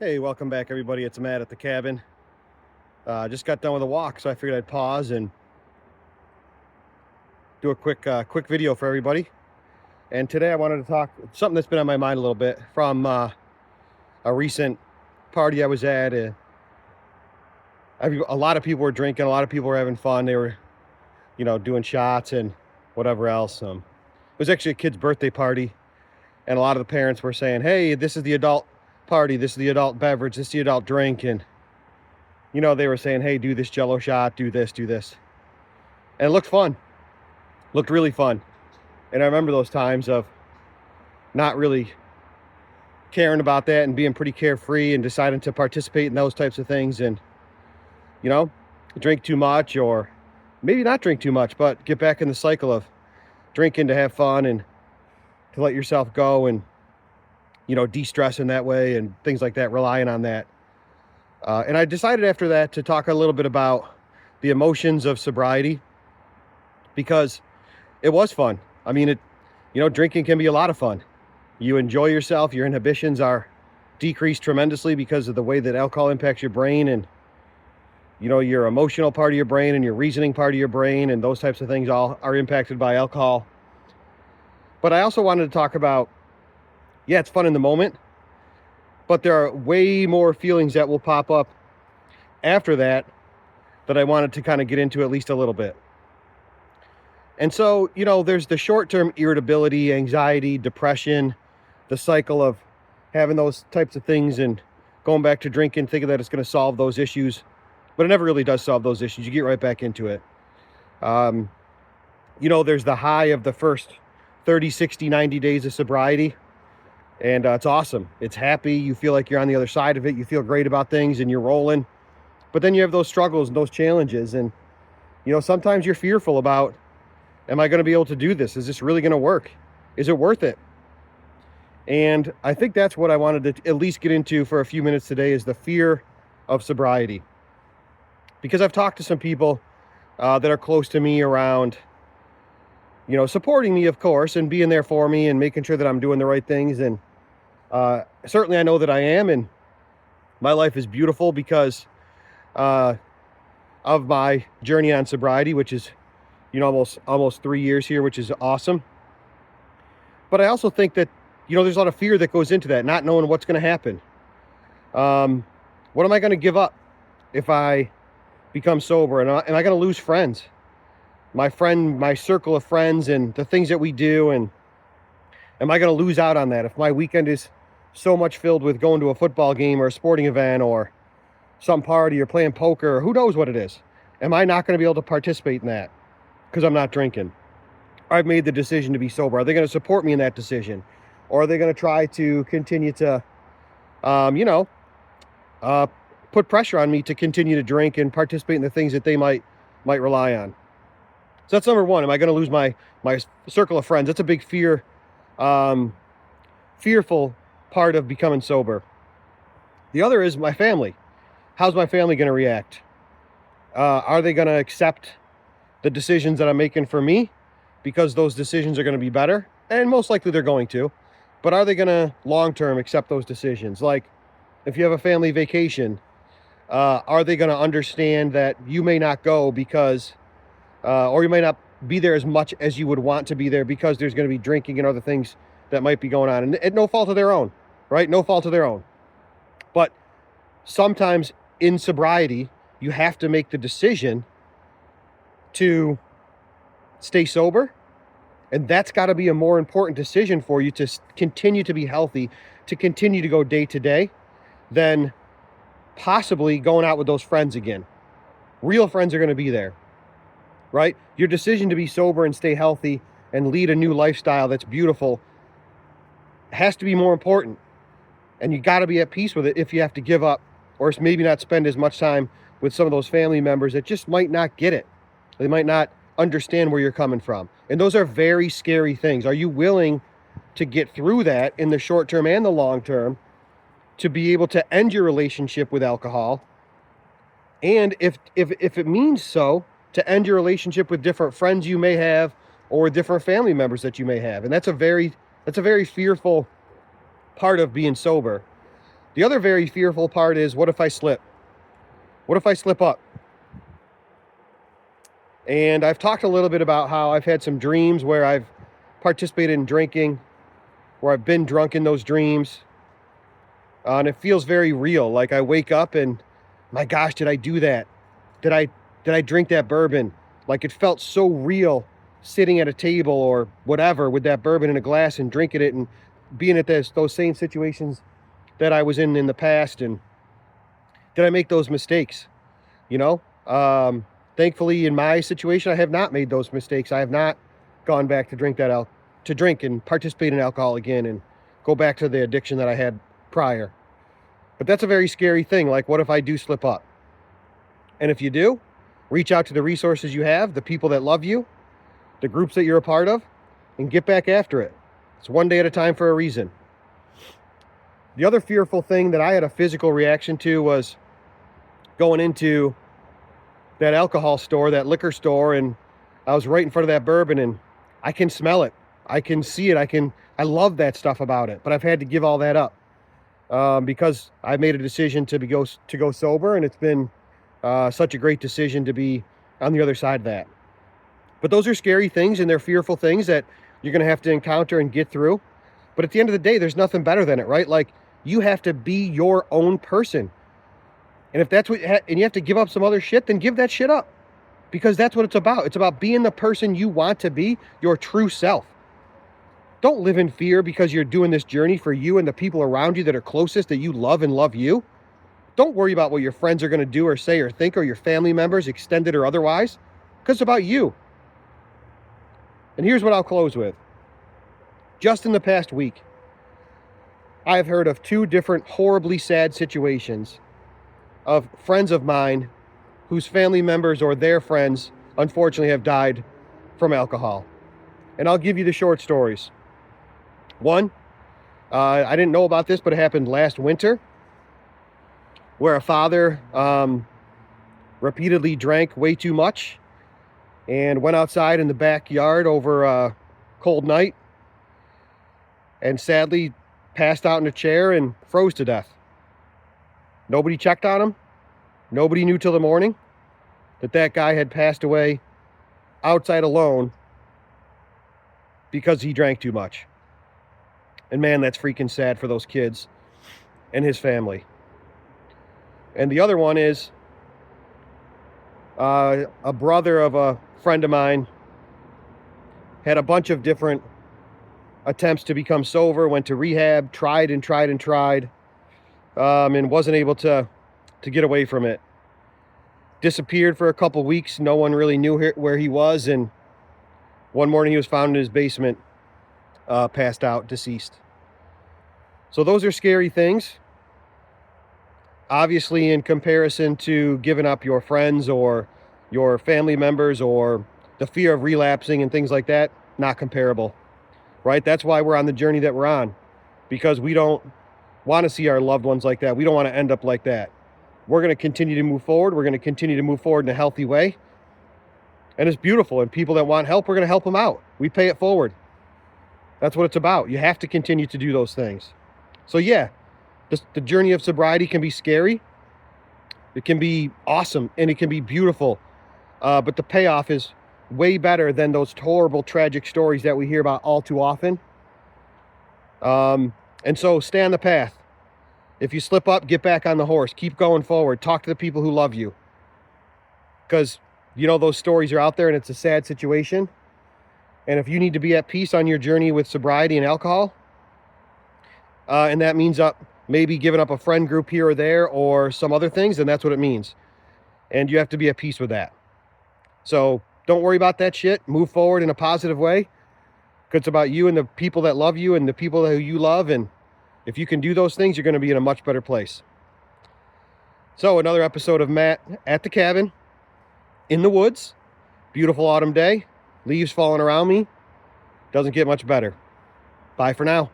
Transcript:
Hey, welcome back, everybody. It's Matt at the cabin. Just got done with a walk, so I figured I'd pause and do a quick video for everybody. And today I wanted to talk something that's been on my mind a little bit from a recent party I was at. A lot of people were drinking, a lot of people were having fun. They were, doing shots and whatever else. It was actually a kid's birthday party, and a lot of the parents were saying, "Hey, this is the adult party. This is the adult beverage. This is the adult drink." And they were saying, "Hey, do this Jello shot, do this, do this," and it looked fun. Looked really fun. And I remember those times of not really caring about that and being pretty carefree and deciding to participate in those types of things and, you know, drink too much, or maybe not drink too much, but get back in the cycle of drinking to have fun and to let yourself go and, de-stress in that way and things like that, relying on that. And I decided after that to talk a little bit about the emotions of sobriety, because it was fun. I mean, drinking can be a lot of fun. You enjoy yourself. Your inhibitions are decreased tremendously because of the way that alcohol impacts your brain, and, your emotional part of your brain and your reasoning part of your brain, and those types of things all are impacted by alcohol. But I also wanted to talk about, yeah, it's fun in the moment, but there are way more feelings that will pop up after that I wanted to kind of get into at least a little bit. And so, there's the short-term irritability, anxiety, depression, the cycle of having those types of things and going back to drinking, thinking that it's going to solve those issues. But it never really does solve those issues. You get right back into it. There's the high of the first 30, 60, 90 days of sobriety. And it's awesome. It's happy. You feel like you're on the other side of it. You feel great about things and you're rolling. But then you have those struggles and those challenges. And, sometimes you're fearful about, am I going to be able to do this? Is this really going to work? Is it worth it? And I think that's what I wanted to at least get into for a few minutes today, is the fear of sobriety. Because I've talked to some people that are close to me around, supporting me, of course, and being there for me and making sure that I'm doing the right things. And certainly I know that I am, and my life is beautiful because of my journey on sobriety, which is almost 3 years here, which is awesome. But I also think that, there's a lot of fear that goes into that, not knowing what's going to happen. What am I going to give up if I become sober? And am I going to lose friends? My circle of friends and the things that we do, and am I going to lose out on that if my weekend is so much filled with going to a football game or a sporting event or some party or playing poker or who knows what it is? Am I not going to be able to participate in that because I'm not drinking? I've made the decision to be sober. Are they going to support me in that decision? Or are they going to try to continue to, put pressure on me to continue to drink and participate in the things that they might rely on? So that's number one. Am I going to lose my circle of friends? That's a big fearful part of becoming sober. The other is my family. How's my family going to react? Are they going to accept the decisions that I'm making for me because those decisions are going to be better? And most likely they're going to. But are they going to long-term accept those decisions? Like, if you have a family vacation, are they going to understand that you may not go because, or you may not be there as much as you would want to be there because there's going to be drinking and other things that might be going on, and at no fault of their own, right? No fault of their own. But sometimes in sobriety, you have to make the decision to stay sober. And that's got to be a more important decision for you to continue to be healthy, to continue to go day to day, than possibly going out with those friends again. Real friends are going to be there, right? Your decision to be sober and stay healthy and lead a new lifestyle that's beautiful has to be more important. And you got to be at peace with it if you have to give up, or maybe not spend as much time with some of those family members that just might not get it. They might not understand where you're coming from. And those are very scary things. Are you willing to get through that in the short term and the long term to be able to end your relationship with alcohol? And if it means so, to end your relationship with different friends you may have or different family members that you may have. And that's a very fearful part of being sober. The other very fearful part is, what if I slip? What if I slip up? And I've talked a little bit about how I've had some dreams where I've participated in drinking, where I've been drunk in those dreams. And it feels very real. Like I wake up and, my gosh, did I do that? Did I drink that bourbon? Like it felt so real sitting at a table or whatever with that bourbon in a glass and drinking it and being at those same situations that I was in the past. And did I make those mistakes? You know, thankfully in my situation, I have not made those mistakes. I have not gone back to drink and participate in alcohol again and go back to the addiction that I had prior. But that's a very scary thing. Like, what if I do slip up? And if you do, reach out to the resources you have, the people that love you, the groups that you're a part of, and get back after it. It's one day at a time for a reason. The other fearful thing that I had a physical reaction to was going into that alcohol store, that liquor store, and I was right in front of that bourbon and I can smell it. I can see it. I love that stuff about it, but I've had to give all that up because I made a decision to go sober, and it's been such a great decision to be on the other side of that. But those are scary things, and they're fearful things that you're going to have to encounter and get through. But at the end of the day, there's nothing better than it, right? Like, you have to be your own person. And if that's what, and you have to give up some other shit, then give that shit up. Because that's what it's about. It's about being the person you want to be, your true self. Don't live in fear because you're doing this journey for you and the people around you that are closest, that you love and love you. Don't worry about what your friends are going to do or say or think, or your family members, extended or otherwise, because it's about you. And here's what I'll close with. Just in the past week, I have heard of 2 different horribly sad situations of friends of mine whose family members or their friends unfortunately have died from alcohol. And I'll give you the short stories. One, I didn't know about this, but it happened last winter, where a father repeatedly drank way too much and went outside in the backyard over a cold night and sadly passed out in a chair and froze to death. Nobody checked on him. Nobody knew till the morning that guy had passed away outside alone because he drank too much. And man, that's freaking sad for those kids and his family. And the other one is a brother of a friend of mine had a bunch of different attempts to become sober, went to rehab, tried and wasn't able to get away from it. Disappeared for a couple weeks. No one really knew where he was. And one morning he was found in his basement, passed out, deceased. So those are scary things. Obviously, in comparison to giving up your friends or your family members or the fear of relapsing and things like that, not comparable, right? That's why we're on the journey that we're on, because we don't want to see our loved ones like that. We don't want to end up like that. We're going to continue to move forward. We're going to continue to move forward in a healthy way. And it's beautiful. And people that want help, we're going to help them out. We pay it forward. That's what it's about. You have to continue to do those things. So yeah, the journey of sobriety can be scary. It can be awesome and it can be beautiful. But the payoff is way better than those horrible, tragic stories that we hear about all too often. And so stay on the path. If you slip up, get back on the horse. Keep going forward. Talk to the people who love you. Because, you know, those stories are out there and it's a sad situation. And if you need to be at peace on your journey with sobriety and alcohol, and that means maybe giving up a friend group here or there or some other things, then that's what it means. And you have to be at peace with that. So don't worry about that shit. Move forward in a positive way. Because it's about you and the people that love you and the people who you love. And if you can do those things, you're going to be in a much better place. So another episode of Matt at the cabin in the woods. Beautiful autumn day. Leaves falling around me. Doesn't get much better. Bye for now.